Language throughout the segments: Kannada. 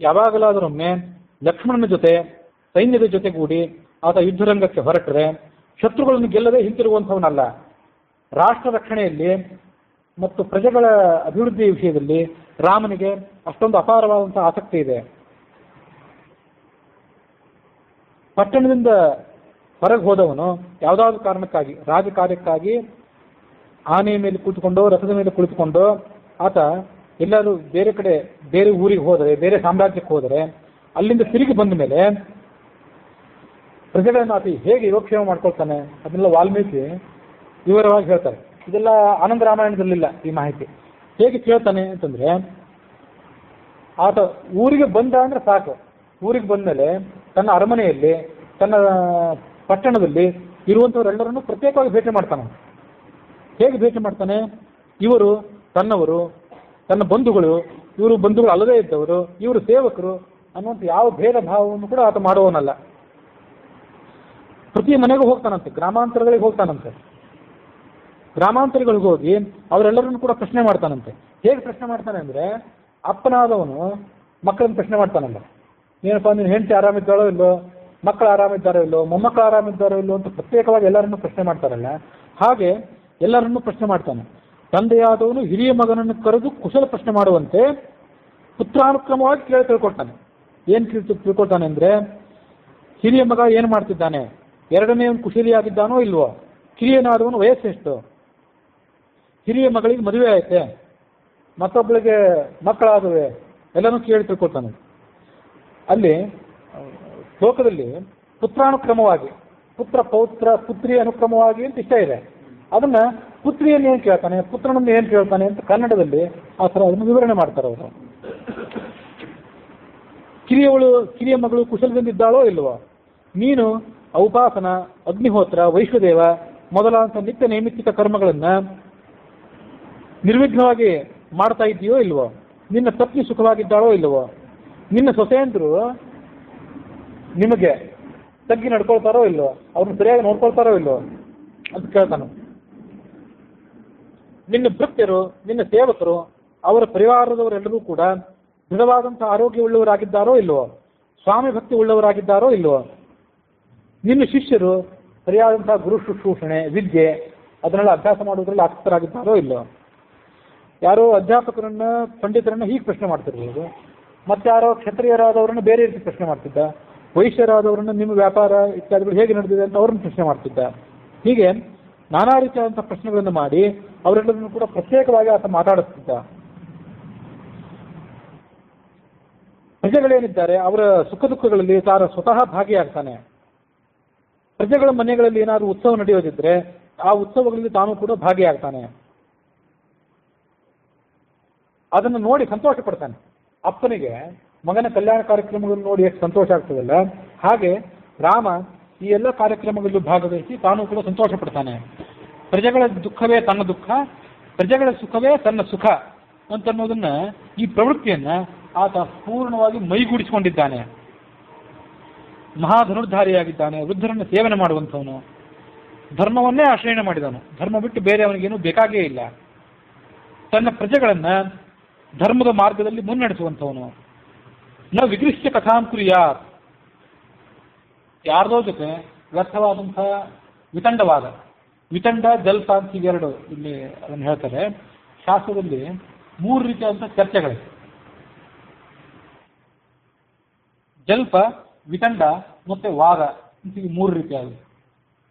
ಯಾವಾಗಲಾದರೊಮ್ಮೆ ಲಕ್ಷ್ಮಣನ ಜೊತೆ ಸೈನ್ಯದ ಜೊತೆಗೂಡಿ ಆತ ಯುದ್ಧರಂಗಕ್ಕೆ ಹೊರಟರೆ ಶತ್ರುಗಳನ್ನು ಗೆಲ್ಲದೆ ಹಿಂತಿರುಗುವಂಥವನಲ್ಲ. ರಾಷ್ಟ್ರ ರಕ್ಷಣೆಯಲ್ಲಿ ಮತ್ತು ಪ್ರಜೆಗಳ ಅಭಿವೃದ್ಧಿ ವಿಷಯದಲ್ಲಿ ರಾಮನಿಗೆ ಅಷ್ಟೊಂದು ಅಪಾರವಾದಂತಹ ಆಸಕ್ತಿ ಇದೆ. ಪಟ್ಟಣದಿಂದ ಹೊರಗೆ ಹೋದವನು ಯಾವುದಾದ್ರೂ ಕಾರಣಕ್ಕಾಗಿ ರಾಜಕಾರ್ಯಕ್ಕಾಗಿ ಆನೆಯ ಮೇಲೆ ಕುಳಿತುಕೊಂಡು ರಥದ ಮೇಲೆ ಕುಳಿತುಕೊಂಡು ಆತ ಎಲ್ಲರೂ ಬೇರೆ ಕಡೆ ಬೇರೆ ಊರಿಗೆ ಹೋದರೆ, ಬೇರೆ ಸಾಮ್ರಾಜ್ಯಕ್ಕೆ ಹೋದರೆ, ಅಲ್ಲಿಂದ ತಿರುಗಿ ಬಂದ ಮೇಲೆ ಪ್ರಜೆಗಳನ್ನು ಆತ ಹೇಗೆ ಯೋಗಕ್ಷೇಮ ಮಾಡ್ಕೊಳ್ತಾನೆ ಅದನ್ನೆಲ್ಲ ವಾಲ್ಮೀಕಿ ವಿವರವಾಗಿ ಹೇಳ್ತಾರೆ. ಇದೆಲ್ಲ ಆನಂದ ರಾಮಾಯಣದಲ್ಲಿಲ್ಲ ಈ ಮಾಹಿತಿ. ಹೇಗೆ ಕೇಳ್ತಾನೆ ಅಂತಂದ್ರೆ, ಆತ ಊರಿಗೆ ಬಂದ ಅಂದ್ರೆ ಸಾಕು, ಊರಿಗೆ ಬಂದಮೇಲೆ ತನ್ನ ಅರಮನೆಯಲ್ಲಿ ತನ್ನ ಪಟ್ಟಣದಲ್ಲಿ ಇರುವಂಥವರೆಲ್ಲರನ್ನು ಪ್ರತ್ಯೇಕವಾಗಿ ಭೇಟಿ ಮಾಡ್ತಾನೆ. ಹೇಗೆ ಭೇಟಿ ಮಾಡ್ತಾನೆ? ಇವರು ತನ್ನವರು, ತನ್ನ ಬಂಧುಗಳು, ಇವರು ಬಂಧುಗಳು ಅಲ್ಲದೇ ಇದ್ದವರು, ಇವರು ಸೇವಕರು ಅನ್ನುವಂಥ ಯಾವ ಭೇದ ಭಾವವನ್ನು ಕೂಡ ಆತ ಮಾಡುವವನಲ್ಲ. ಪ್ರತಿ ಮನೆಗೂ ಹೋಗ್ತಾನಂತೆ, ಗ್ರಾಮಾಂತರಗಳಿಗೆ ಹೋಗ್ತಾನಂತೆ. ಗ್ರಾಮಾಂತರಗಳಿಗೆ ಹೋಗಿ ಅವರೆಲ್ಲರನ್ನು ಕೂಡ ಪ್ರಶ್ನೆ ಮಾಡ್ತಾನಂತೆ. ಹೇಗೆ ಪ್ರಶ್ನೆ ಮಾಡ್ತಾನೆ ಅಂದ್ರೆ, ಅಪ್ಪನಾದವನು ಮಕ್ಕಳನ್ನು ಪ್ರಶ್ನೆ ಮಾಡ್ತಾನಲ್ಲ, ಏನಪ್ಪ ನೀನು ಹೆಂಡತಿ ಆರಾಮಿದ್ದಾಳೋ ಇಲ್ಲೋ, ಮಕ್ಕಳು ಆರಾಮಿದ್ದಾರೋ ಇಲ್ಲೋ, ಮೊಮ್ಮಕ್ಕಳು ಆರಾಮಿದ್ದಾರೋ ಇಲ್ಲೋ ಅಂತ ಪ್ರತ್ಯೇಕವಾಗಿ ಎಲ್ಲರನ್ನೂ ಪ್ರಶ್ನೆ ಮಾಡ್ತಾರಲ್ಲ, ಹಾಗೆ ಎಲ್ಲರನ್ನೂ ಪ್ರಶ್ನೆ ಮಾಡ್ತಾನೆ. ತಂದೆಯಾದವನು ಹಿರಿಯ ಮಗನನ್ನು ಕರೆದು ಕುಶಲ ಪ್ರಶ್ನೆ ಮಾಡುವಂತೆ ಪುತ್ರಾನುಕ್ರಮವಾಗಿ ಕೇಳಿ ತಿಳ್ಕೊಳ್ತಾನೆ. ಏನು ತಿಳ್ಕೊಳ್ತಾನೆ ಅಂದ್ರೆ, ಹಿರಿಯ ಮಗ ಏನು ಮಾಡ್ತಿದ್ದಾನೆ, ಎರಡನೆಯವನು ಕುಶಲಿಯಾಗಿದ್ದಾನೋ ಇಲ್ವೋ, ಕಿರಿಯನಾದವನು ವಯಸ್ಸೆಷ್ಟು, ಹಿರಿಯ ಮಗಳಿಗೆ ಮದುವೆ ಆಯ್ತೆ, ಮತ್ತೊಬ್ಬಳಿಗೆ ಮಕ್ಕಳಾದವೆ, ಎಲ್ಲನೂ ಕೇಳಿ ತಿಳ್ಕೊಳ್ತಾನೆ. ಅಲ್ಲಿ ಶ್ಲೋಕದಲ್ಲಿ ಪುತ್ರಾನುಕ್ರಮವಾಗಿ, ಪುತ್ರ ಪೌತ್ರ ಪುತ್ರಿ ಅನುಕ್ರಮವಾಗಿ ಅಂತ ಇಷ್ಟ ಇದೆ. ಅದನ್ನ ಪುತ್ರಿಯನ್ನು ಏನು ಕೇಳ್ತಾನೆ, ಪುತ್ರನನ್ನು ಏನು ಕೇಳ್ತಾನೆ ಅಂತ ಕನ್ನಡದಲ್ಲಿ ಆ ಥರ ಅದನ್ನು ವಿವರಣೆ ಮಾಡ್ತಾರೆ ಅವರು. ಕಿರಿಯ ಮಗಳು ಕುಶಲದಿಂದಿದ್ದಾಳೋ ಇಲ್ವೋ, ನೀನು ಔಪಾಸನ, ಅಗ್ನಿಹೋತ್ರ, ವೈಶ್ವದೇವ ಮೊದಲಾದಂಥ ನಿತ್ಯ ನೈಮಿತ್ತಿಕ ಕರ್ಮಗಳನ್ನ ನಿರ್ವಿಘ್ನವಾಗಿ ಮಾಡ್ತಾ ಇದ್ದೀಯೋ ಇಲ್ವೋ, ನಿನ್ನ ಪತ್ನಿ ಸುಖವಾಗಿದ್ದಾಳೋ ಇಲ್ವೋ, ನಿನ್ನ ಸೊಸೆಯಂದ್ರು ನಿಮಗೆ ತಗ್ಗಿ ನಡ್ಕೊಳ್ತಾರೋ ಇಲ್ವೋ, ಅವ್ರನ್ನ ಸರಿಯಾಗಿ ನೋಡ್ಕೊಳ್ತಾರೋ ಇಲ್ವೋ ಅಂತ ಕೇಳ್ತಾನೆ. ನಿನ್ನ ಭೃತ್ಯರು, ನಿನ್ನ ಸೇವಕರು, ಅವರ ಪರಿವಾರದವರೆಲ್ಲರೂ ಕೂಡ ದೃಢವಾದಂತಹ ಆರೋಗ್ಯವುಳ್ಳವರಾಗಿದ್ದಾರೋ ಇಲ್ವೋ, ಸ್ವಾಮಿ ಭಕ್ತಿ ಉಳ್ಳವರಾಗಿದ್ದಾರೋ ಇಲ್ವೋ, ನಿನ್ನ ಶಿಷ್ಯರು ಸರಿಯಾದಂತಹ ಗುರು ಶುಶ್ರೂಷಣೆ, ವಿದ್ಯೆ ಅದನ್ನೆಲ್ಲ ಅಭ್ಯಾಸ ಮಾಡುವುದರಲ್ಲಿ ಆಸಕ್ತರಾಗಿದ್ದಾರೋ ಇಲ್ಲೋ. ಯಾರೋ ಅಧ್ಯಾಪಕರನ್ನ, ಪಂಡಿತರನ್ನ ಹೀಗೆ ಪ್ರಶ್ನೆ ಮಾಡ್ತಿರ್ಬೋದು, ಮತ್ತಾರೋ ಕ್ಷತ್ರಿಯರಾದವರನ್ನ ಬೇರೆ ರೀತಿ ಪ್ರಶ್ನೆ ಮಾಡ್ತಿದ್ದ, ವೈಶ್ಯರಾದವರನ್ನ ನಿಮ್ಮ ವ್ಯಾಪಾರ ಇತ್ಯಾದಿಗಳು ಹೇಗೆ ನಡೆದಿದೆ ಅಂತ ಅವ್ರನ್ನ ಪ್ರಶ್ನೆ ಮಾಡ್ತಿದ್ದ. ಹೀಗೆ ನಾನಾ ರೀತಿಯಾದಂಥ ಪ್ರಶ್ನೆಗಳನ್ನು ಮಾಡಿ ಅವರೆಲ್ಲರನ್ನು ಕೂಡ ಪ್ರತ್ಯೇಕವಾಗಿ ಆತ ಮಾತಾಡಿಸ್ತಿದ್ದ. ಪ್ರಜೆಗಳೇನಿದ್ದಾರೆ ಅವರ ಸುಖ ದುಃಖಗಳಲ್ಲಿ ತಾನು ಸ್ವತಃ ಭಾಗಿಯಾಗ್ತಾನೆ. ಪ್ರಜೆಗಳ ಮನೆಗಳಲ್ಲಿ ಏನಾದರೂ ಉತ್ಸವ ನಡೆಯೋದಿದ್ರೆ ಆ ಉತ್ಸವಗಳಲ್ಲಿ ತಾನು ಕೂಡ ಭಾಗಿಯಾಗ್ತಾನೆ. ಅದನ್ನು ನೋಡಿ ಸಂತೋಷ ಪಡ್ತಾನೆ. ಅಪ್ಪನಿಗೆ ಮಗನ ಕಲ್ಯಾಣ ಕಾರ್ಯಕ್ರಮಗಳನ್ನು ನೋಡಿ ಎಷ್ಟು ಸಂತೋಷ ಆಗ್ತದಲ್ಲ, ಹಾಗೆ ರಾಮ ಈ ಎಲ್ಲ ಕಾರ್ಯಕ್ರಮಗಳಲ್ಲೂ ಭಾಗವಹಿಸಿ ತಾನು ಕೂಡ ಸಂತೋಷ ಪಡ್ತಾನೆ. ಪ್ರಜೆಗಳ ದುಃಖವೇ ತನ್ನ ದುಃಖ, ಪ್ರಜೆಗಳ ಸುಖವೇ ತನ್ನ ಸುಖ ಅಂತನ್ನೋದನ್ನ, ಈ ಪ್ರವೃತ್ತಿಯನ್ನ ಆತ ಪೂರ್ಣವಾಗಿ ಮೈಗೂಡಿಸಿಕೊಂಡಿದ್ದಾನೆ. ಮಹಾಧನುರ್ಧಾರಿಯಾಗಿದ್ದಾನೆ, ವೃದ್ಧರನ್ನು ಸೇವನೆ ಮಾಡುವಂಥವನು, ಧರ್ಮವನ್ನೇ ಆಶ್ರಯಣೆ ಮಾಡಿದವನು, ಧರ್ಮ ಬಿಟ್ಟು ಬೇರೆ ಅವನಿಗೇನು ಬೇಕಾಗೇ ಇಲ್ಲ. ತನ್ನ ಪ್ರಜೆಗಳನ್ನ ಧರ್ಮದ ಮಾರ್ಗದಲ್ಲಿ ಮುನ್ನಡೆಸುವಂಥವನು. ನ ವಿಗೃಹ್ಯ ಕಥಾಂಕುರ್ಯಾತ್, ಯಾರದೋ ಜೊತೆ ವ್ಯರ್ಥವಾದಂತಹ ವಿತಂಡವಾದ, ವಿತಂಡ ಜಲ್ಪ ಅಂತ ಇವೆರಡು ಇಲ್ಲಿ ಅದನ್ನು ಹೇಳ್ತಾರೆ. ಶಾಸ್ತ್ರದಲ್ಲಿ 3 ರೀತಿಯಾದಂತಹ ಚರ್ಚೆಗಳಿವೆ. ಜಲ್ಪ, ವಿತಂಡ ಮತ್ತೆ ವಾದ ಅಂತ 3 ರೀತಿಯಾಗಿ.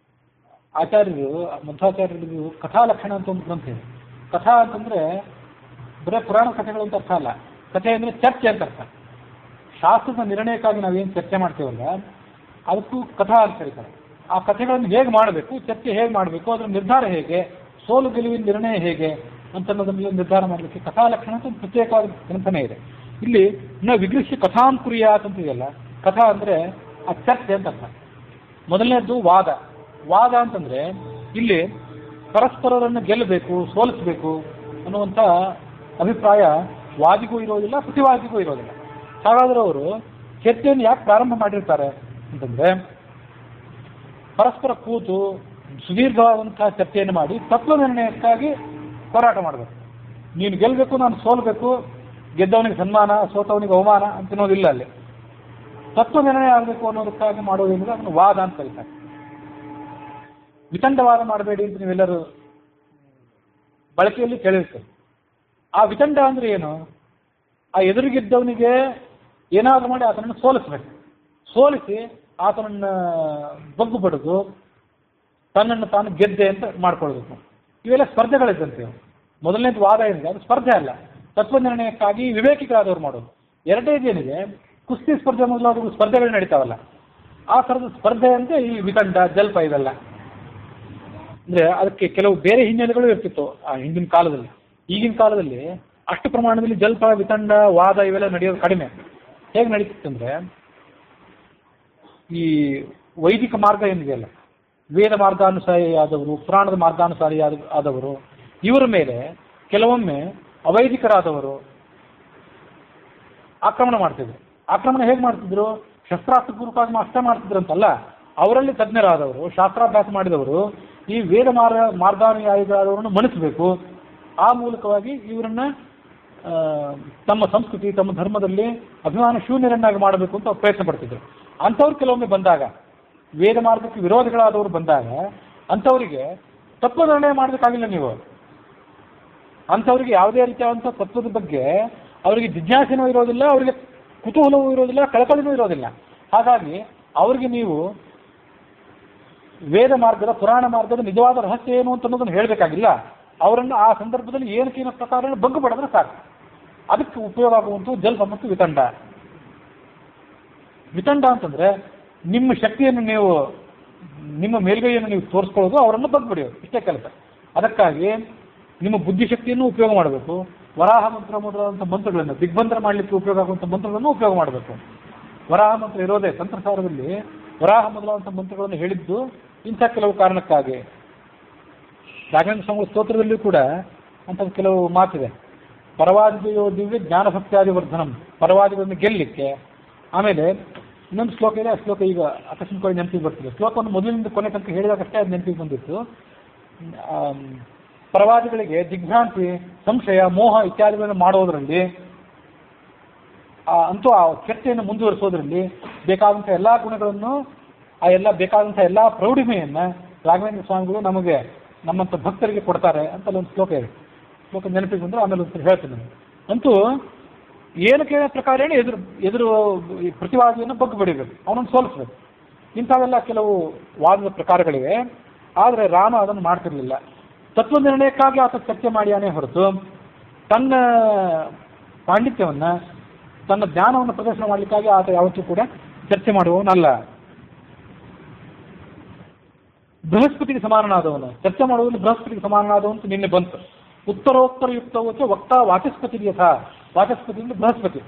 ಆಚಾರ್ಯರು, ಮಧ್ವಾಚಾರ್ಯರು ಕಥಾಲಕ್ಷಣ ಅಂತ ಒಂದು ಗ್ರಂಥ ಇದೆ. ಕಥಾ ಅಂತಂದ್ರೆ ಬರೀ ಪುರಾಣ ಕಥೆಗಳು ಅಂತ ಅರ್ಥ ಅಲ್ಲ, ಕಥೆ ಅಂದ್ರೆ ಚರ್ಚೆ ಅಂತ ಅರ್ಥ. ಶಾಸ್ತ್ರದ ನಿರ್ಣಯಕ್ಕಾಗಿ ನಾವೇನು ಚರ್ಚೆ ಮಾಡ್ತೇವಲ್ಲ ಅದಕ್ಕೂ ಕಥಾ ಅಂತ ಕರೀತಾರೆ. ಆ ಕಥೆಗಳನ್ನು ಹೇಗೆ ಮಾಡಬೇಕು, ಚರ್ಚೆ ಹೇಗೆ ಮಾಡಬೇಕು, ಅದರ ನಿರ್ಧಾರ ಹೇಗೆ, ಸೋಲು ಗೆಲುವಿನ ನಿರ್ಣಯ ಹೇಗೆ ಅಂತನ್ನೋದನ್ನ ನಿರ್ಧಾರ ಮಾಡಲಿಕ್ಕೆ ಕಥಾಲಕ್ಷಣ ಅಂತ ಒಂದು ಪ್ರತ್ಯೇಕವಾದ ಗ್ರಂಥನೇ ಇದೆ. ಇಲ್ಲಿ ನ ವಿಗೃಹ್ಯ ಕಥಾಂಕುರ್ಯಾತ್ ಅಂತ ಇದೆಯಲ್ಲ, ಕಥಾ ಅಂದ್ರೆ ಆ ಚರ್ಚೆ ಅಂತ ಅರ್ಥ. ಮೊದಲನೇದ್ದು ವಾದ. ವಾದ ಅಂತಂದ್ರೆ ಇಲ್ಲಿ ಪರಸ್ಪರರನ್ನು ಗೆಲ್ಲಬೇಕು, ಸೋಲಿಸಬೇಕು ಅನ್ನುವಂಥ ಅಭಿಪ್ರಾಯ ವಾದಿಗೂ ಇರೋದಿಲ್ಲ, ಪ್ರತಿವಾದಿಗೂ ಇರೋದಿಲ್ಲ. ಹಾಗಾದ್ರೆ ಅವರು ಚರ್ಚೆಯನ್ನು ಯಾಕೆ ಪ್ರಾರಂಭ ಮಾಡಿರ್ತಾರೆ ಅಂತಂದ್ರೆ, ಪರಸ್ಪರ ಕೂತು ಸುದೀರ್ಘವಾದಂತಹ ಚರ್ಚೆಯನ್ನು ಮಾಡಿ ತತ್ವ ನಿರ್ಣಯಕ್ಕಾಗಿ ಹೋರಾಟ ಮಾಡಬೇಕು. ನೀನು ಗೆಲ್ಲಬೇಕು, ನಾನು ಸೋಲ್ಬೇಕು, ಗೆದ್ದವನಿಗೆ ಸನ್ಮಾನ, ಸೋತವನಿಗೆ ಅವಮಾನ ಅಂತ ಅನ್ನೋದಿಲ್ಲ ಅಲ್ಲಿ. ತತ್ವ ನಿರ್ಣಯ ಆಗಬೇಕು ಅನ್ನೋದಕ್ಕಾಗಿ ಮಾಡೋದ್ರಿಂದ ಅದನ್ನು ವಾದ ಅಂತ ಕರೀತಾರೆ. ವಿತಂಡವಾದ ಮಾಡಬೇಡಿ ಅಂತ ನೀವೆಲ್ಲರೂ ಬಳಕೆಯಲ್ಲಿ ಕೇಳಿರ್ತೀರಿ. ಆ ವಿತಂಡ ಅಂದ್ರೆ ಏನು? ಆ ಎದುರಿಗಿದ್ದವನಿಗೆ ಏನಾದರೂ ಮಾಡಿ ಆತನನ್ನು ಸೋಲಿಸ್ಬೇಕು. ಸೋಲಿಸಿ ಆತನನ್ನು ಬಗ್ಗು ಬಡಿದು ತನ್ನನ್ನು ತಾನು ಗೆದ್ದೆ ಅಂತ ಮಾಡ್ಕೊಳ್ಬೇಕು. ಇವೆಲ್ಲ ಸ್ಪರ್ಧೆಗಳಿದ್ದಂತೆ. ಮೊದಲನೇದು ವಾದ ಏನಿದೆ ಅದು ಸ್ಪರ್ಧೆ ಅಲ್ಲ, ತತ್ವ ನಿರ್ಣಯಕ್ಕಾಗಿ ವಿವೇಕಿಗಳಾದವ್ರು ಮಾಡೋದು. ಎರಡನೇದೇನಿದೆ, ಕುಸ್ತಿ ಸ್ಪರ್ಧೆ ಮೊದಲಾದ ಸ್ಪರ್ಧೆಗಳು ನಡೀತಾವಲ್ಲ, ಆ ಥರದ ಸ್ಪರ್ಧೆ ಅಂದರೆ ಈ ವಿತಂಡ, ಜಲ್ಪ ಇವೆಲ್ಲ. ಅಂದರೆ ಅದಕ್ಕೆ ಕೆಲವು ಬೇರೆ ಹಿನ್ನೆಲೆಗಳು ಇರ್ತಿತ್ತು ಆ ಹಿಂದಿನ ಕಾಲದಲ್ಲಿ. ಈಗಿನ ಕಾಲದಲ್ಲಿ ಅಷ್ಟು ಪ್ರಮಾಣದಲ್ಲಿ ಜಲ್ಪ, ವಿತಂಡ, ವಾದ ಇವೆಲ್ಲ ನಡೆಯೋದು ಕಡಿಮೆ. ಹೇಗೆ ನಡೀತಿತ್ತಂದರೆ, ಈ ವೈದಿಕ ಮಾರ್ಗ ಏನಿದೆಯಲ್ಲ, ವೇದ ಮಾರ್ಗಾನುಸಾರಿ ಆದವರು, ಪುರಾಣದ ಮಾರ್ಗಾನುಸಾರಿ ಆದವರು, ಇವರ ಮೇಲೆ ಕೆಲವೊಮ್ಮೆ ಅವೈದಿಕರಾದವರು ಆಕ್ರಮಣ ಮಾಡ್ತಿದ್ರು. ಆಕ್ರಮಣ ಹೇಗೆ ಮಾಡ್ತಿದ್ರು? ಶಸ್ತ್ರಾಸ್ತ್ರ ಪೂರ್ವಕವಾಗಿ ಅಷ್ಟೇ ಮಾಡ್ತಿದ್ರು ಅಂತಲ್ಲ, ಅವರಲ್ಲಿ ತಜ್ಞರಾದವರು, ಶಾಸ್ತ್ರಾಭ್ಯಾಸ ಮಾಡಿದವರು ಈ ವೇದ ಮಾರ್ಗಾನುಯಾಯಿಗಳಾದವರನ್ನು ಮಣಿಸಬೇಕು. ಆ ಮೂಲಕವಾಗಿ ಇವರನ್ನ ತಮ್ಮ ಸಂಸ್ಕೃತಿ, ತಮ್ಮ ಧರ್ಮದಲ್ಲಿ ಅಭಿಮಾನ ಶೂನ್ಯರನ್ನಾಗಿ ಮಾಡಬೇಕು ಅಂತ ಪ್ರಯತ್ನ ಪಡ್ತಿದ್ರು. ಅಂಥವ್ರು ಕೆಲವೊಮ್ಮೆ ಬಂದಾಗ, ವೇದ ಮಾರ್ಗಕ್ಕೆ ವಿರೋಧಿಗಳಾದವರು ಬಂದಾಗ, ಅಂಥವರಿಗೆ ತತ್ವ ನಿರ್ಣಯ ಮಾಡಬೇಕಾಗಿಲ್ಲ ನೀವು. ಅಂಥವ್ರಿಗೆ ಯಾವುದೇ ರೀತಿಯಾದಂಥ ತತ್ವದ ಬಗ್ಗೆ ಅವರಿಗೆ ಜಿಜ್ಞಾಸೆನೂ ಇರೋದಿಲ್ಲ, ಅವರಿಗೆ ಕುತೂಹಲವೂ ಇರೋದಿಲ್ಲ, ಕಳಕಳಿನೂ ಇರೋದಿಲ್ಲ. ಹಾಗಾಗಿ ಅವರಿಗೆ ನೀವು ವೇದ ಮಾರ್ಗದ, ಪುರಾಣ ಮಾರ್ಗದ ನಿಜವಾದ ರಹಸ್ಯ ಏನು ಅಂತ ಅನ್ನೋದನ್ನು ಹೇಳಬೇಕಾಗಿಲ್ಲ. ಅವರನ್ನು ಆ ಸಂದರ್ಭದಲ್ಲಿ ಏನಕ್ಕಿನ ಪ್ರಕಾರ ಬಗ್ಗು ಪಡೆದ್ರೆ ಸಾಕು. ಅದಕ್ಕೆ ಉಪಯೋಗ ಆಗುವಂಥದ್ದು ಜಲ್ಪ ಮತ್ತು ವಿತಂಡ. ವಿತಂಡ ಅಂತಂದರೆ ನಿಮ್ಮ ಶಕ್ತಿಯನ್ನು ನೀವು, ನಿಮ್ಮ ಮೇಲ್ಗೈಯನ್ನು ನೀವು ತೋರಿಸ್ಕೊಳ್ಳೋದು, ಅವರನ್ನು ಬಗ್ಬಿಡಿಯೋದು, ಇಷ್ಟೇ ಕೆಲಸ. ಅದಕ್ಕಾಗಿ ನಿಮ್ಮ ಬುದ್ಧಿಶಕ್ತಿಯನ್ನು ಉಪಯೋಗ ಮಾಡಬೇಕು. ವರಾಹ ಮಂತ್ರ ಮೊದಲಾದಂಥ ಮಂತ್ರಗಳನ್ನು, ದಿಗ್ಬಂಧನ ಮಾಡಲಿಕ್ಕೆ ಉಪಯೋಗ ಆಗುವಂಥ ಮಂತ್ರಗಳನ್ನು ಉಪಯೋಗ ಮಾಡಬೇಕು. ವರಾಹ ಮಂತ್ರ ಇರೋದೇ ತಂತ್ರಸಾರದಲ್ಲಿ. ವರಾಹ ಮೊದಲಾದಂಥ ಮಂತ್ರಗಳನ್ನು ಹೇಳಿದ್ದು ಇಂಥ ಕೆಲವು ಕಾರಣಕ್ಕಾಗಿ. ರಾಘವೇಂದ್ರ ಸ್ವಾಮಿ ಸ್ತೋತ್ರದಲ್ಲಿಯೂ ಕೂಡ ಅಂಥ ಕೆಲವು ಮಾತಿದೆ. ಪರವಾದಿಯೋ ದಿವ್ಯ ಜ್ಞಾನಭಕ್ತ್ಯಾದಿ ವರ್ಧನಂ, ಪರವಾದಿಗಳನ್ನು ಗೆಲ್ಲಲಿಕ್ಕೆ. ಆಮೇಲೆ ಇನ್ನೊಂದು ಶ್ಲೋಕ ಇದೆ, ಆ ಶ್ಲೋಕ ಈಗ ಅಕಸ್ಮಾತ್ವಾಗಿ ನೆನಪಿಗೆ ಬರ್ತಿದೆ. ಶ್ಲೋಕವನ್ನು ಮೊದಲಿನಿಂದ ಕೊನೆ ತನಕ ಹೇಳಿದಾಗಷ್ಟೇ ಅದು ನೆನಪಿಗೆ ಬಂದಿತ್ತು. ಪರವಾದಿಗಳಿಗೆ ದಿಗ್ಭ್ರಾಂತಿ, ಸಂಶಯ, ಮೋಹ ಇತ್ಯಾದಿಗಳನ್ನು ಮಾಡೋದರಲ್ಲಿ, ಅಂತೂ ಆ ಚರ್ಚೆಯನ್ನು ಮುಂದುವರಿಸೋದ್ರಲ್ಲಿ ಬೇಕಾದಂಥ ಎಲ್ಲ ಗುಣಗಳನ್ನು, ಆ ಎಲ್ಲ ಬೇಕಾದಂಥ ಎಲ್ಲ ಪ್ರೌಢಿಮೆಯನ್ನು ರಾಘವೇಂದ್ರ ಸ್ವಾಮಿಗಳು ನಮಗೆ, ನಮ್ಮಂಥ ಭಕ್ತರಿಗೆ ಕೊಡ್ತಾರೆ ಅಂತ ಒಂದು ಶ್ಲೋಕ ಇದೆ. ಶ್ಲೋಕ ನೆನಪಿಗೆ ಬಂದರೆ ಆಮೇಲೆ ಒಂದು ಹೇಳ್ತೀನಿ ನಾನು. ಅಂತೂ ಏನು ಕೇಳೋ ಪ್ರಕಾರ ಎದುರು ಪ್ರತಿವಾದಿಯನ್ನು ಬಗ್ಗು ಬಡಿಬೇಕು, ಅವನನ್ನು ಸೋಲಿಸ್ಬೇಕು. ಇಂಥವೆಲ್ಲ ಕೆಲವು ವಾದದ ಪ್ರಕಾರಗಳಿವೆ. ಆದರೆ ರಾಮ ಅದನ್ನು ಮಾಡ್ತಿರ್ಲಿಲ್ಲ. ತತ್ವ ನಿರ್ಣಯಕ್ಕಾಗಿ ಆತ ಚರ್ಚೆ ಮಾಡಿಯಾನೇ ಹೊರತು ತನ್ನ ಪಾಂಡಿತ್ಯವನ್ನು, ತನ್ನ ಜ್ಞಾನವನ್ನು ಪ್ರದರ್ಶನ ಮಾಡಲಿಕ್ಕಾಗಿ ಆತ ಯಾವತ್ತೂ ಕೂಡ ಚರ್ಚೆ ಮಾಡುವವನಲ್ಲ. ಬೃಹಸ್ಪತಿಗೆ ಸಮಾನನಾದವನು, ಚರ್ಚೆ ಮಾಡುವುದನ್ನು ಬೃಹಸ್ಪತಿಗೆ ಸಮಾನನಾದವಂತೂ ನಿನ್ನೆ ಬಂತು. ಉತ್ತರೋತ್ತರ ಯುಕ್ತವಚ್ಚ ವಕ್ತಾ ವಾಚಸ್ಪತಿ ಯಥ. ವಾಚಸ್ಪತಿ ಅಂದರೆ ಬೃಹಸ್ಪತಿ.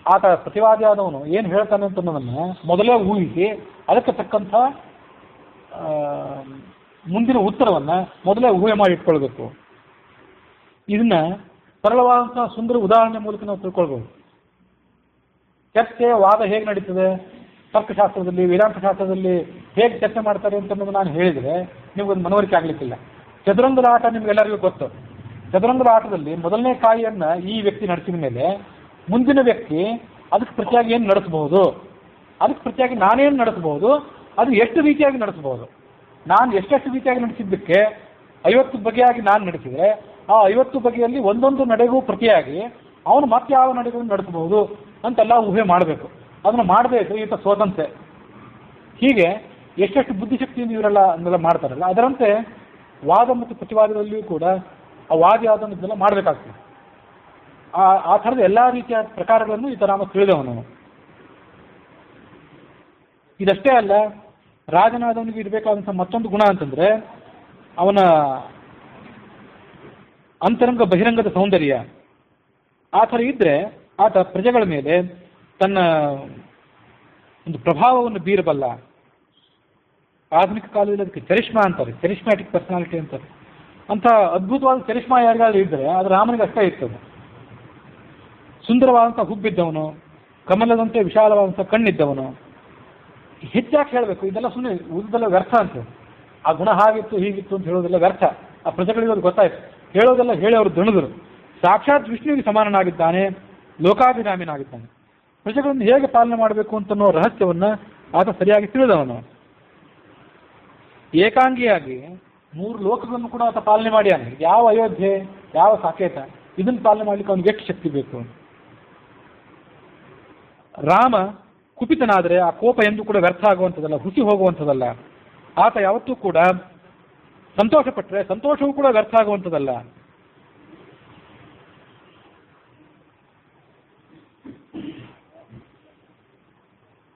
ಆತ ಪ್ರತಿವಾದಿ ಆದವನು ಏನು ಹೇಳ್ತಾನೆ ಅಂತ ಅನ್ನೋದನ್ನು ಮೊದಲೇ ಊಹಿಸಿ ಅದಕ್ಕೆ ತಕ್ಕಂಥ ಮುಂದಿನ ಉತ್ತರವನ್ನು ಮೊದಲೇ ಊಹೆ ಮಾಡಿ ಇಟ್ಕೊಳ್ಬೇಕು. ಇದನ್ನ ಸರಳವಾದಂಥ ಸುಂದರ ಉದಾಹರಣೆ ಮೂಲಕ ನಾವು ತಿಳ್ಕೊಳ್ಬೋದು. ಚರ್ಚೆ, ವಾದ ಹೇಗೆ ನಡೀತದೆ, ತರ್ಕಶಾಸ್ತ್ರದಲ್ಲಿ, ವೇದಾಂತ ಶಾಸ್ತ್ರದಲ್ಲಿ ಹೇಗೆ ಚರ್ಚೆ ಮಾಡ್ತಾರೆ ಅಂತ ಅನ್ನೋದು ನಾನು ಹೇಳಿದರೆ ನಿಮಗೊಂದು ಮನವರಿಕೆ ಆಗಲಿಕ್ಕಿಲ್ಲ. ಚದುರಂಗದ ಆಟ ನಿಮ್ಗೆಲ್ಲರಿಗೂ ಗೊತ್ತು. ಚದುರಂಗದ ಆಟದಲ್ಲಿ ಮೊದಲನೇ ಕಾಯಿಯನ್ನು ಈ ವ್ಯಕ್ತಿ ನಡೆಸಿದ ಮೇಲೆ ಮುಂದಿನ ವ್ಯಕ್ತಿ ಅದಕ್ಕೆ ಪ್ರತಿಯಾಗಿ ಏನು ನಡೆಸಬಹುದು, ಅದಕ್ಕೆ ಪ್ರತಿಯಾಗಿ ನಾನೇನು ನಡೆಸಬಹುದು, ಅದು ಎಷ್ಟು ರೀತಿಯಾಗಿ ನಡೆಸಬಹುದು. ನಾನು ಎಷ್ಟೆಷ್ಟು ರೀತಿಯಾಗಿ ನಡೆಸಿದ್ದಕ್ಕೆ 50 ಬಗೆಯಾಗಿ ನಾನು ನಡೆಸಿದರೆ ಆ 50 ಬಗೆಯಲ್ಲಿ ಒಂದೊಂದು ನಡೆಗೂ ಪ್ರತಿಯಾಗಿ ಅವನು ಮತ್ತೆ ಯಾವ ನಡೆಗಳನ್ನು ನಡೆಸಬಹುದು ಅಂತೆಲ್ಲ ಊಹೆ ಮಾಡಬೇಕು. ಅದನ್ನು ಮಾಡಬೇಕು ಈತ ಸ್ವತಂತ್ರ. ಹೀಗೆ ಎಷ್ಟೆಷ್ಟು ಬುದ್ಧಿಶಕ್ತಿಯಿಂದ ಇವರೆಲ್ಲ ಮಾಡ್ತಾರಲ್ಲ, ಅದರಂತೆ ವಾದ ಮತ್ತು ಪ್ರತಿವಾದದಲ್ಲಿಯೂ ಕೂಡ ಆ ವಾದಿ ಆದನ್ನೆಲ್ಲ ಮಾಡಬೇಕಾಗ್ತದೆ. ಆ ಥರದ ಎಲ್ಲ ರೀತಿಯ ಪ್ರಕಾರಗಳನ್ನು ಈತ ರಾಮ ತಿಳಿದವನು. ಇದಷ್ಟೇ ಅಲ್ಲ, ರಾಜನಾದವನಿಗೆ ಇರಬೇಕಾದಂಥ ಮತ್ತೊಂದು ಗುಣ ಅಂತಂದರೆ ಅವನ ಅಂತರಂಗ ಬಹಿರಂಗದ ಸೌಂದರ್ಯ. ಆ ಥರ ಇದ್ದರೆ ಆತ ಪ್ರಜೆಗಳ ಮೇಲೆ ತನ್ನ ಒಂದು ಪ್ರಭಾವವನ್ನು ಬೀರಬಲ್ಲ. ಆಧುನಿಕ ಕಾಲದಲ್ಲಿ ಅದಕ್ಕೆ ಚರಿಷ್ಮಾ ಅಂತಾರೆ, ಚರಿಷ್ಮ್ಯಾಟಿಕ್ ಪರ್ಸನಾಲಿಟಿ ಅಂತಾರೆ. ಅಂಥ ಅದ್ಭುತವಾದ ಚರಿಷ್ಮಾ ಯಾರಿಗಾದ್ರೂ ಇದ್ದರೆ ಅದು ರಾಮನಿಗೆ ಅಷ್ಟೇ ಇರ್ತದೆ. ಸುಂದರವಾದಂಥ ಹುಬ್ಬಿದ್ದವನು, ಕಮಲದಂತೆ ವಿಶಾಲವಾದಂಥ ಕಣ್ಣಿದ್ದವನು. ಹೆಚ್ಚಾಗಿ ಹೇಳಬೇಕು, ಇದೆಲ್ಲ ಸುಮ್ಮನೆ ಉಳಿದೆಲ್ಲ ವ್ಯರ್ಥ ಅಂತ. ಆ ಗುಣ ಹಾಗಿತ್ತು ಹೀಗಿತ್ತು ಅಂತ ಹೇಳೋದೆಲ್ಲ ವ್ಯರ್ಥ. ಆ ಪ್ರಜೆಗಳಿಗೆ ಅದು ಗೊತ್ತಾಯ್ತು. ಹೇಳೋದೆಲ್ಲ ಹೇಳಿ ಅವರು ದಣಿದ್ರು. ಸಾಕ್ಷಾತ್ ವಿಷ್ಣುವಿಗೆ ಸಮಾನನಾಗಿದ್ದಾನೆ, ಲೋಕಾಭಿರಾಮಿನಾಗಿದ್ದಾನೆ. ಪ್ರಜೆಗಳನ್ನು ಹೇಗೆ ಪಾಲನೆ ಮಾಡಬೇಕು ಅಂತನ್ನೋ ರಹಸ್ಯವನ್ನು ಆತ ಸರಿಯಾಗಿ ತಿಳಿದವನು. ಏಕಾಂಗಿಯಾಗಿ 3 ಲೋಕಗಳನ್ನು ಕೂಡ ಆತ ಪಾಲನೆ ಮಾಡ್ಯಾನೆ. ಯಾವ ಅಯೋಧ್ಯೆ, ಯಾವ ಸಾಕೇತ, ಇದನ್ನು ಪಾಲನೆ ಮಾಡ್ಲಿಕ್ಕೆ ಅವನಿಗೆ ಎಷ್ಟು ಶಕ್ತಿ ಬೇಕು? ರಾಮ ಕುಪಿತನಾದರೆ ಆ ಕೋಪ ಎಂದೂ ಕೂಡ ವ್ಯರ್ಥ ಆಗುವಂಥದ್ದಲ್ಲ, ಹುಸಿ ಹೋಗುವಂಥದ್ದಲ್ಲ. ಆತ ಯಾವತ್ತೂ ಕೂಡ ಸಂತೋಷ ಪಟ್ಟರೆ ಸಂತೋಷವೂ ಕೂಡ ವ್ಯರ್ಥ ಆಗುವಂಥದ್ದಲ್ಲ.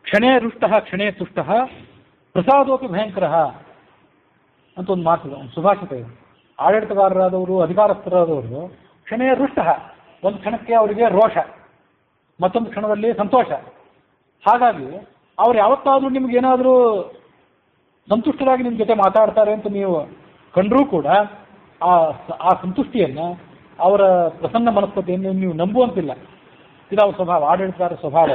ಕ್ಷಣೇ ರುಷ್ಟ ಕ್ಷಣೇ ತುಷ್ಟ ಪ್ರಸಾದೋಪಿ ಭಯಂಕರ ಅಂತ ಒಂದು ಮಾತು, ಒಂದು ಸುಭಾಷಿತ ಇದೆ. ಆಡಳಿತಗಾರರಾದವರು, ಅಧಿಕಾರಸ್ಥರಾದವರು ಕ್ಷಣೇ ರುಷ್ಟ, ಒಂದು ಕ್ಷಣಕ್ಕೆ ಅವರಿಗೆ ರೋಷ, ಮತ್ತೊಂದು ಕ್ಷಣದಲ್ಲಿ ಸಂತೋಷ. ಹಾಗಾಗಿ ಅವ್ರು ಯಾವತ್ತಾದರೂ ನಿಮ್ಗೇನಾದರೂ ಸಂತುಷ್ಟರಾಗಿ ನಿಮ್ಮ ಜೊತೆ ಮಾತಾಡ್ತಾರೆ ಅಂತ ನೀವು ಕಂಡರೂ ಕೂಡ ಆ ಸಂತುಷ್ಟಿಯನ್ನು, ಅವರ ಪ್ರಸನ್ನ ಮನಸ್ಪತಿಯನ್ನು ನೀವು ನಂಬುವಂತಿಲ್ಲ. ಇದು ಅವ್ರ ಸ್ವಭಾವ, ಆಡಳಿತಗಾರ ಸ್ವಭಾವ.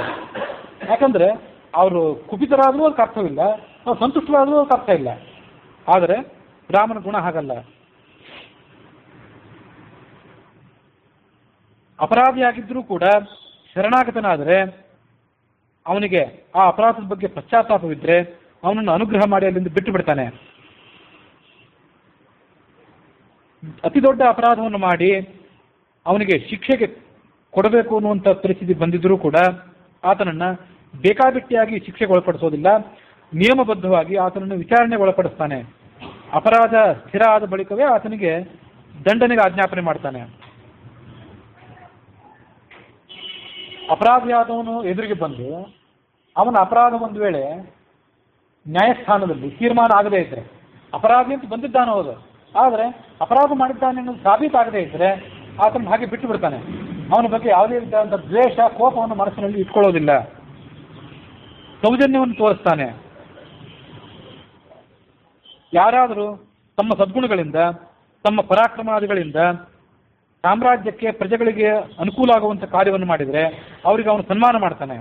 ಯಾಕಂದರೆ ಅವರು ಕುಪಿತರಾದರೂ ಅದಕ್ಕೆ ಅರ್ಥವಿಲ್ಲ, ಅವ್ರು ಸಂತುಷ್ಟರಾದರೂ ಅದಕ್ಕೆ ಅರ್ಥ ಇಲ್ಲ. ಆದರೆ ರಾಮನ ಗುಣ ಹಾಗಲ್ಲ. ಅಪರಾಧಿಯಾಗಿದ್ದರೂ ಕೂಡ ಶರಣಾಗತನಾದರೆ ಅವನಿಗೆ ಆ ಅಪರಾಧದ ಬಗ್ಗೆ ಪಶ್ಚಾತ್ತಾಪವಿದ್ದರೆ ಅವನನ್ನು ಅನುಗ್ರಹ ಮಾಡಿ ಅಲ್ಲಿಂದ ಬಿಟ್ಟು ಬಿಡ್ತಾನೆ. ಅತಿ ದೊಡ್ಡ ಅಪರಾಧವನ್ನು ಮಾಡಿ ಅವನಿಗೆ ಶಿಕ್ಷೆಗೆ ಕೊಡಬೇಕು ಅನ್ನುವಂಥ ಪರಿಸ್ಥಿತಿ ಬಂದಿದ್ದರೂ ಕೂಡ ಆತನನ್ನು ಬೇಕಾಬಿಟ್ಟಿಯಾಗಿ ಶಿಕ್ಷೆಗೆ ಒಳಪಡಿಸೋದಿಲ್ಲ, ನಿಯಮಬದ್ಧವಾಗಿ ಆತನನ್ನು ವಿಚಾರಣೆಗೆ ಒಳಪಡಿಸ್ತಾನೆ. ಅಪರಾಧ ಸ್ಥಿರ ಆದ ಬಳಿಕವೇ ಆತನಿಗೆ ದಂಡನೆಗೆ ಆಜ್ಞಾಪನೆ ಮಾಡ್ತಾನೆ. ಅಪರಾಧಿಯಾದವನು ಎದುರಿಗೆ ಬಂದು ಅವನ ಅಪರಾಧ ಒಂದು ವೇಳೆ ನ್ಯಾಯಸ್ಥಾನದಲ್ಲಿ ತೀರ್ಮಾನ ಆಗದೇ ಇದ್ದರೆ, ಅಪರಾಧಿ ಅಂತ ಬಂದಿದ್ದಾನೆ ಹೌದು, ಆದರೆ ಅಪರಾಧ ಮಾಡಿದ್ದಾನೆ ಅನ್ನೋದು ಸಾಬೀತಾಗದೇ ಇದ್ದರೆ ಆತನ ಹಾಗೆ ಬಿಟ್ಟು ಬಿಡ್ತಾನೆ. ಅವನ ಬಗ್ಗೆ ಯಾವುದೇ ರೀತಿಯಾದಂಥ ದ್ವೇಷ, ಕೋಪವನ್ನು ಮನಸ್ಸಿನಲ್ಲಿ ಇಟ್ಕೊಳ್ಳೋದಿಲ್ಲ, ಸೌಜನ್ಯವನ್ನು ತೋರಿಸ್ತಾನೆ. ಯಾರಾದರೂ ತಮ್ಮ ಸದ್ಗುಣಗಳಿಂದ, ತಮ್ಮ ಪರಾಕ್ರಮಾದಿಗಳಿಂದ ಸಾಮ್ರಾಜ್ಯಕ್ಕೆ, ಪ್ರಜೆಗಳಿಗೆ ಅನುಕೂಲ ಆಗುವಂಥ ಕಾರ್ಯವನ್ನು ಮಾಡಿದರೆ ಅವರಿಗೆ ಅವನು ಸನ್ಮಾನ ಮಾಡ್ತಾನೆ.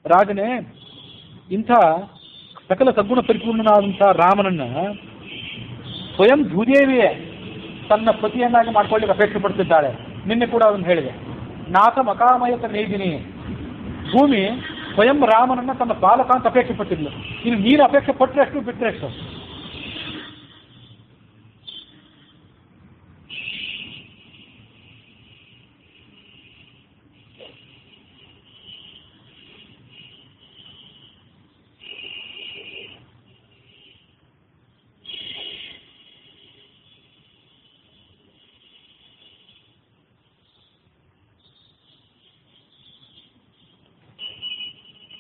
ರಾಜನೇ ಇಂಥ ಸಕಲ ಸದ್ಗುಣ ಪರಿಪೂರ್ಣನಾದಂಥ ರಾಮನನ್ನು ಸ್ವಯಂ ಭೂದೇವಿಯೇ ತನ್ನ ಪತಿಯನ್ನಾಗಿ ಮಾಡ್ಕೊಳ್ಳಿಕ್ಕೆ ಅಪೇಕ್ಷೆ ಪಡ್ತಿದ್ದಾಳೆ. ನಿನ್ನೆ ಕೂಡ ಅದನ್ನು ಹೇಳಿದೆ. ನಾಥ ಮಕಾಮಯತ ಮೇದಿನಿ, ಭೂಮಿ ಸ್ವಯಂ ರಾಮನನ್ನು ತನ್ನ ಬಾಲಕ ಅಂತ ಅಪೇಕ್ಷೆ ಪಟ್ಟಿದ್ಲು. ಇನ್ನು ನೀನು ಅಪೇಕ್ಷೆ ಪಟ್ಟರೆ ಎಷ್ಟು ಬಿಟ್ಟರೆ ಎಷ್ಟು.